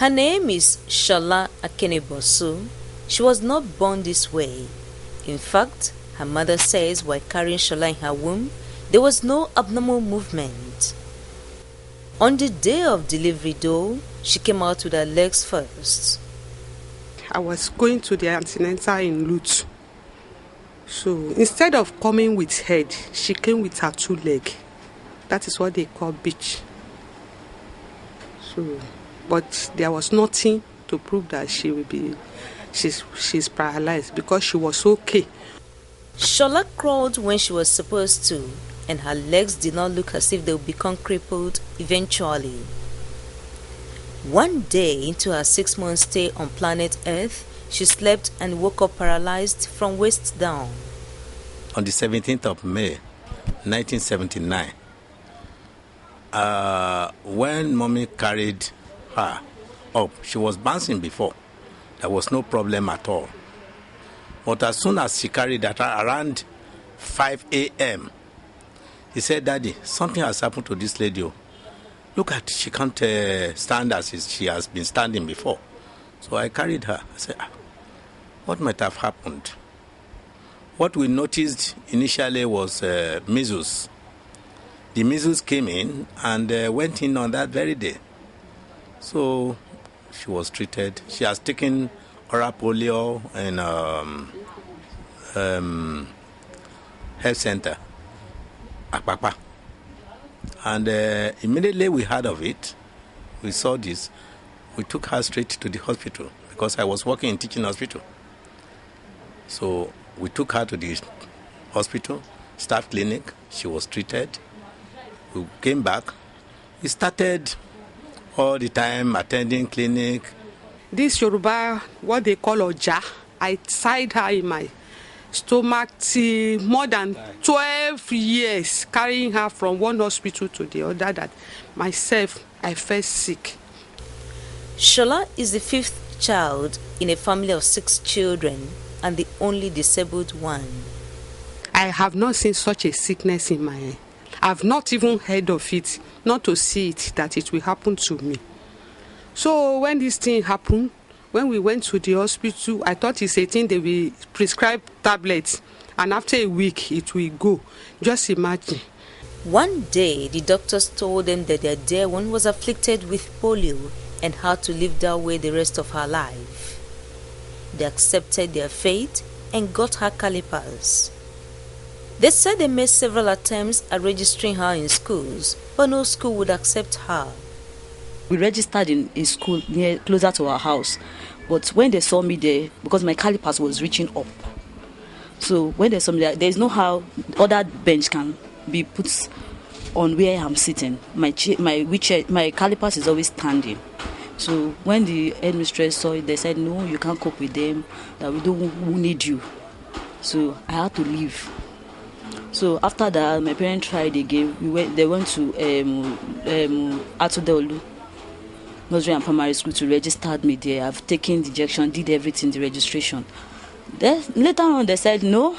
Her name is Shola Akenebosu. She was not born this way. In fact, her mother says while carrying Shola in her womb, there was no abnormal movement. On the day of delivery though, she came out with her legs first. I was going to the antenatal in Lut. So instead of coming with head, she came with her 2 legs. That is what they call beach. So, but there was nothing to prove that she's paralyzed because she was okay. Shola crawled when she was supposed to, and her legs did not look as if they would become crippled eventually. One day into her 6-month stay on planet Earth, she slept and woke up paralyzed from waist down. On the 17th of May, 1979, when mommy carried her up, she was bouncing before. There was no problem at all. But as soon as she carried her around 5 a.m., he said, "Daddy, something has happened to this lady. Look at, she can't stand as she has been standing before." So I carried her. I said, what might have happened? What we noticed initially was measles. The measles came in and went in on that very day. So she was treated. She has taken oral polio and health center, Akpakpa. And immediately we heard of it, we saw this, we took her straight to the hospital because I was working in teaching hospital. So we took her to the hospital, staff clinic. She was treated. We came back. We started all the time attending clinic. This Yoruba, what they call Oja, I tied her in my stomach till more than 12 years, carrying her from one hospital to the other, that myself, I felt sick. Shola is the 5th child in a family of 6 children and the only disabled one. I have not seen such a sickness in my head. I've not even heard of it, not to see it, that it will happen to me. So when this thing happened, when we went to the hospital, I thought it's a thing they will prescribe tablets, and after a week it will go. Just imagine. One day, the doctors told them that their dear one was afflicted with polio and had to live that way the rest of her life. They accepted their fate and got her calipers. They said they made several attempts at registering her in schools, but no school would accept her. We registered in a school closer to our house, but when they saw me there, because my calipers was reaching up, so when they saw me there, is no how other bench can be put on where I'm sitting. My calipers is always standing. So when the headmistress saw it, they said, "No, you can't cope with them. That we need you." So I had to leave. So after that, my parents tried again. They went to Atudeolu Nursery and Primary School to register me there. I've taken the injection, did everything, the registration. Then later on, they said no,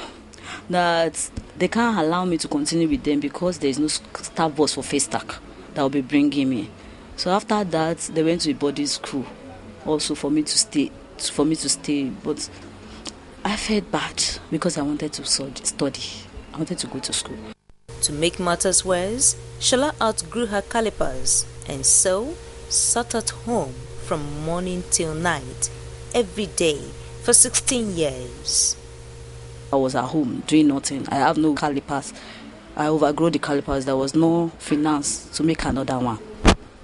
that they can't allow me to continue with them because there is no staff bus for FaceTac that will be bringing me. So after that, they went to a boarding school also for me to stay. But I felt bad because I wanted to study. I wanted to go to school. To make matters worse, Shola outgrew her calipers and so sat at home from morning till night, every day, for 16 years. I was at home doing nothing. I have no calipers. I overgrew the calipers. There was no finance to make another one.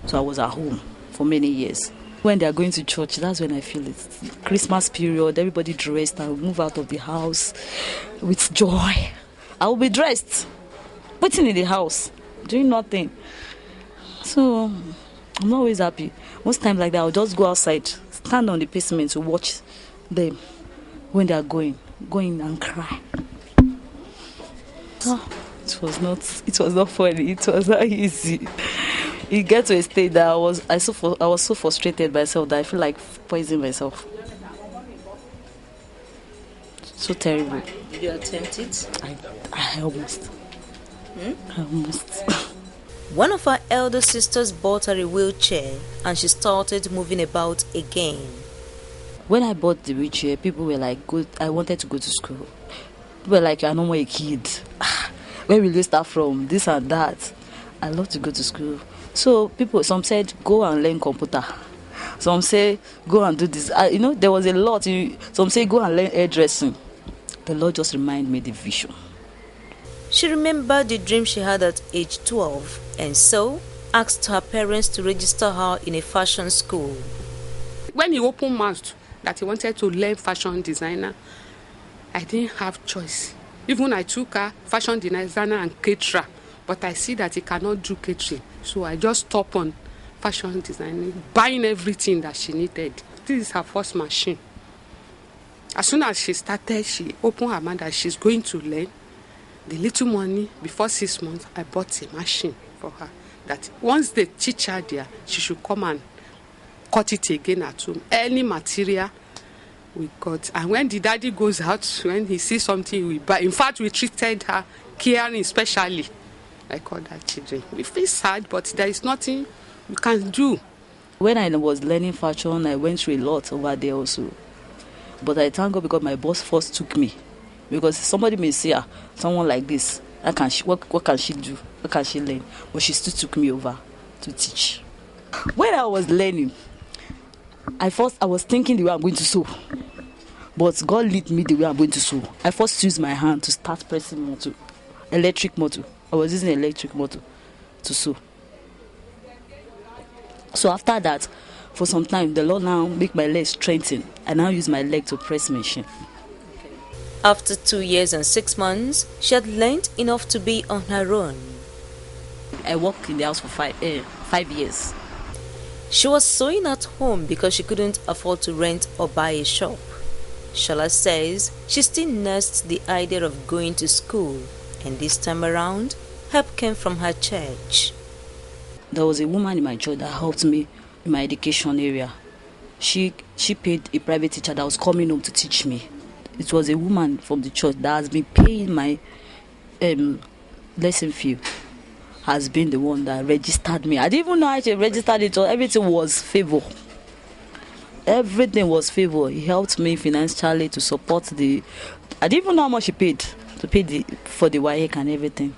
So I was at home for many years. When they are going to church, that's when I feel it. Christmas period, everybody dressed. I will move out of the house with joy. I will be dressed, waiting in the house, doing nothing. So I'm not always happy. Most times like that, I'll just go outside, stand on the pavement to watch them when they are going and cry. Oh, it was not funny. It was not easy. It gets to a state that I was so frustrated by myself that I feel like poisoning myself. So terrible. Did you attempt it? I almost. I almost. One of her elder sisters bought her a wheelchair and she started moving about again. When I bought the wheelchair, people were like, "Good, I wanted to go to school." People were like, "You're no more a kid. Where will you start from? This and that." I love to go to school. So some said, "Go and learn computer." Some say, "Go and do this." There was a lot. Some say, "Go and learn hairdressing." The Lord just reminded me the vision. She remembered the dream she had at age 12 and so asked her parents to register her in a fashion school. When he opened mouth that he wanted to learn fashion designer, I didn't have choice. Even I took her fashion designer and caterer, but I see that he cannot do catering. So I just stopped on fashion designing, buying everything that she needed. This is her first machine. As soon as she started, she opened her mind that she's going to learn. The little money, before 6 months, I bought a machine for her. That once they teach her there, she should come and cut it again at home. Any material we got. And when the daddy goes out, when he sees something, we buy. In fact, we treated her caring especially like other children. We feel sad, but there is nothing we can do. When I was learning fashion, I went through a lot over there also. But I thank God because my boss first took me. Because somebody may say, someone like this, what can she do? What can she learn? But she still took me over to teach. When I was learning, I was thinking the way I'm going to sew. But God led me the way I'm going to sew. I first used my hand to start pressing motor, electric motor. I was using electric motor to sew. So after that, for some time, the Lord now make my legs strengthen. I now use my leg to press machine. After 2 years and 6 months, she had learned enough to be on her own. I worked in the house for 5 years. She was sewing at home because she couldn't afford to rent or buy a shop. Shola says she still nursed the idea of going to school, and this time around, help came from her church. There was a woman in my church that helped me in my education area. She paid a private teacher that was coming home to teach me. It was a woman from the church that has been paying my lesson fee. Has been the one that registered me. I didn't even know how she registered it. Everything was favor. Everything was favor. He helped me financially to support the. I didn't even know how much he paid to pay for the WAEC and everything.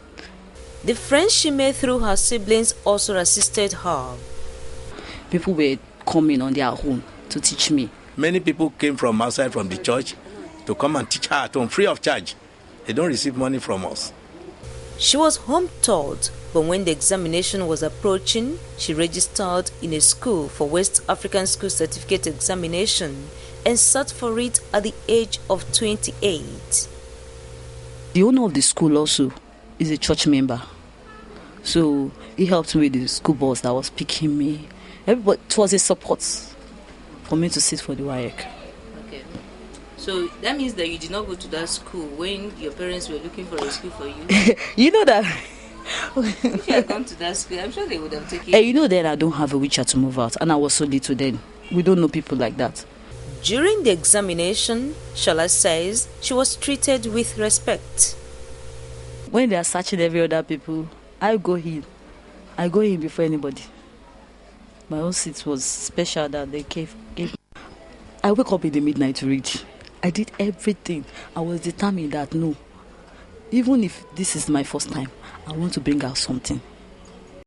The friends she made through her siblings also assisted her. People were coming on their own to teach me. Many people came from outside from the church to come and teach her at home free of charge. They don't receive money from us. She was home taught, but when the examination was approaching, she registered in a school for West African School Certificate Examination and sat for it at the age of 28. The owner of the school also is a church member. So he helped me with the school bus that was picking me. Everybody, it was a support for me to sit for the WAEC. Okay. So that means that you did not go to that school when your parents were looking for a school for you? You know that. If you had gone to that school, I'm sure they would have taken you. You know that I don't have a wheelchair to move out, and I was so little then. We don't know people like that. During the examination, Shola says she was treated with respect. When they are searching every other people, I go in. I go in before anybody. My own seat was special that they gave. I wake up in the midnight to read. I did everything. I was determined that no, even if this is my first time, I want to bring out something.